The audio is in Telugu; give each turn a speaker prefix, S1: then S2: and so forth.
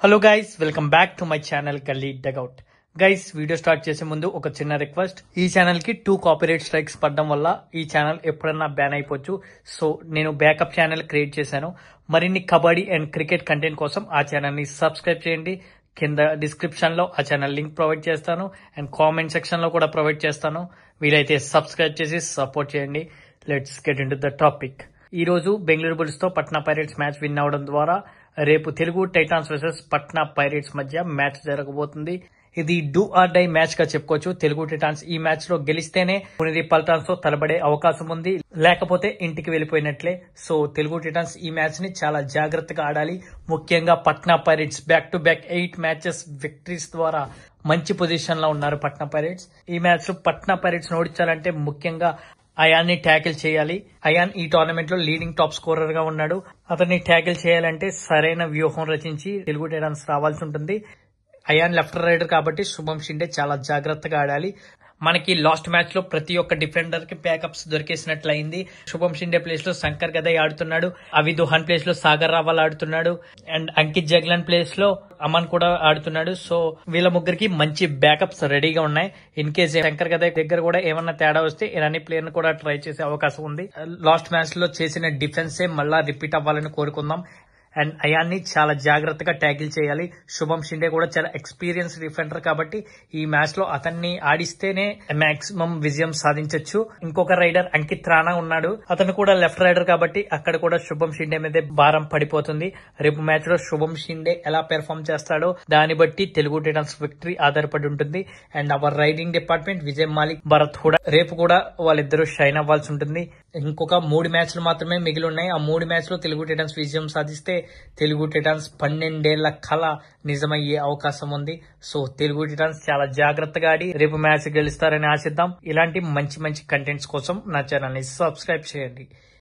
S1: Hello guys, welcome back to my channel గల్లీ డగౌట్. గైస్, వీడియో స్టార్ట్ చేసే ముందు ఒక చిన్న రిక్వెస్ట్. ఈ ఛానల్ కి 2 కాపీరైట్ స్ట్రైక్స్ పడడం వల్ల ఈ ఛానల్ ఎప్పుడన్నా బ్యాన్ అయిపోవచ్చు. సో నేను బ్యాకప్ ఛానల్ క్రియేట్ చేశాను. మరిన్ని కబడ్డీ అండ్ క్రికెట్ కంటెంట్ కోసం ఆ ఛానల్ ని సబ్స్క్రైబ్ చేయండి. కింద డిస్క్రిప్షన్ లో ఆ ఛానల్ లింక్ ప్రొవైడ్ చేస్తాను అండ్ కామెంట్ సెక్షన్ లో కూడా ప్రొవైడ్ చేస్తాను. వీలైతే సబ్స్క్రైబ్ చేసి సపోర్ట్ చేయండి. Let's get in to the topic. ఈ రోజు బెంగళూరు బుల్స్ తో పట్నా పైరేట్స్ మ్యాచ్ విన్ అవడం ద్వారా రేపు Telugu Titans versus Patna pirates మధ్య మ్యాచ్ జరగబోతుంది. ఇది డూ ఆర్ డై మ్యాచ్ గా చెప్పుకోవచ్చు. తెలుగు టైటాన్స్ ఈ మ్యాచ్ లో గెలిస్తేనే పునిది పల్టాన్స్ తో తలబడే అవకాశం ఉంది, లేకపోతే ఇంటికి వెళ్లిపోయినట్లే. సో తెలుగు టైటాన్స్ ఈ మ్యాచ్ ని చాలా జాగ్రత్తగా ఆడాలి. ముఖ్యంగా Patna pirates back to back 8 matches victories ద్వారా మంచి పొజిషన్ లో ఉన్నారు. పట్నా పైరేట్స్ ఈ మ్యాచ్ లో పట్నా పైరేట్స్ ఓడించాలంటే ముఖ్యంగా అయాన్ ని ట్యాకిల్ చేయాలి. అయాన్ ఈ టోర్నమెంట్ లో లీడింగ్ టాప్ స్కోరర్ గా ఉన్నాడు. అతన్ని ట్యాకిల్ చేయాలంటే సరైన వ్యూహం రచించి తెలుగు టైటాన్స్ రావాల్సి ఉంటుంది. అయాన్ లెఫ్ట్ రైడర్ కాబట్టి శుభం షిండే చాలా జాగ్రత్తగా ఆడాలి. మనకి లాస్ట్ మ్యాచ్ లో ప్రతి ఒక్క డిఫెండర్ కి బ్యాకప్స్ దొరికేసినట్లయింది. శుభం షిండే ప్లేస్ లో శంకర్ గదయ్ ఆడుతున్నాడు. అవి దుహాన్ ప్లేస్ లో సాగర్ రావాల్ ఆడుతున్నాడు. అండ్ అంకిత్ జగ్లన్ ప్లేస్ లో అమన్ కూడా ఆడుతున్నాడు. సో వీళ్ళ ముగ్గురికి మంచి బ్యాకప్స్ రెడీగా ఉన్నాయి. ఇన్ కేస్ శంకర్ గదయ్ దగ్గర కూడా ఏమన్నా తేడా వస్తే ఇరానీ ప్లేయర్ ను కూడా ట్రై చేసే అవకాశం ఉంది. లాస్ట్ మ్యాచ్ లో చేసిన డిఫెన్సే మళ్ళా రిపీట్ అవ్వాలని కోరుకుందాం. అండ్ అయాన్ని చాలా జాగ్రత్తగా ట్యాకిల్ చేయాలి. శుభం షిండే కూడా చాలా ఎక్స్పీరియన్స్ డిఫెండర్ కాబట్టి ఈ మ్యాచ్ లో అతన్ని ఆడిస్తేనే మాక్సిమం విజయం సాధించొచ్చు. ఇంకొక రైడర్ అంకిత్ రాణా ఉన్నాడు. అతను కూడా లెఫ్ట్ రైడర్ కాబట్టి అక్కడ కూడా శుభం షిండే మీదే భారం పడిపోతుంది. రేపు మ్యాచ్ లో శుభం షిండే ఎలా పెర్ఫామ్ చేస్తాడో దాన్ని బట్టి తెలుగు టైటాన్స్ విక్టరీ ఆధారపడి ఉంటుంది. And our raiding department Vijay Malik, Bharat Hooda రేపు కూడా వాళ్ళిద్దరూ షైన్ అవ్వాల్సి ఉంటుంది. ఇంకొక 3 మ్యాచ్లు మాత్రమే మిగిలి ఉన్నాయి. ఆ 3 మ్యాచ్ లో తెలుగు టైటాన్స్ విజయం సాధిస్తే తెలుగు టైటాన్స్ 12 ఏళ్ల కళ నిజమయ్యే అవకాశం ఉంది. సో తెలుగు టైటాన్స్ చాలా జాగ్రత్తగా ఆడి రేపు మ్యాచ్ గెలుస్తారని ఆశిద్దాం. ఇలాంటి మంచి మంచి కంటెంట్స్ కోసం నా ఛానల్ ని సబ్స్క్రైబ్ చేయండి.